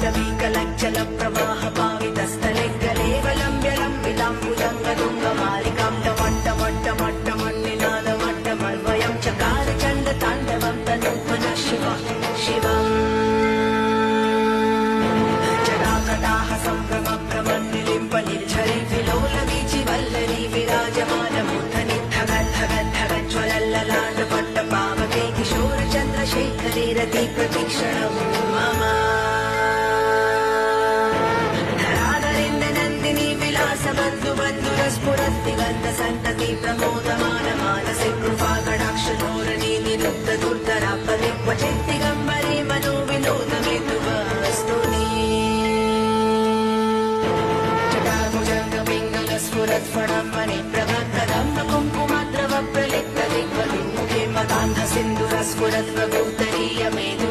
जाह्नवीकलज्जल प्रवाह पावितस्थले गलेवलम्ब्यलम्बिताम्बुजङ्गतुङ्गमालिकां टमट्टमट्टमट्टमन्निनादमट्टमन्वयं चकार चण्डताण्डवं तनूत्मनः शिवम् जटाकटाः सम्भ्रमभ्रमन्निलिम्ब निर्झरि विलोलवीचि वल्लरी विराजमानमूर्धनि धगद्धगद्धगज्ज्वलल्ललाटपट्टपावके किशोरचन्द्रशेखरे रति प्रतीक्षणं मम धराधरेन्द्रनन्दिनी विलासबन्धुबन्धुरस्फुरद्दिगन्तसन्तति प्रमोदमानमानसे कृपाकटाक्षधोरणी निरुद्धदुर्धरापदे क्वचिद्दिगम्बरे मनोविनोदमेतुवस्तुनि जटाभुजङ्गपिङ्गलस्फुरत्फणं मणि प्रभक्कदम्ब कुङ्कुमद्रव प्रलिप्तदिग्वलिमुखे मदान्धसिन्धुरस्फुरद्वगोत्तरीयमेतु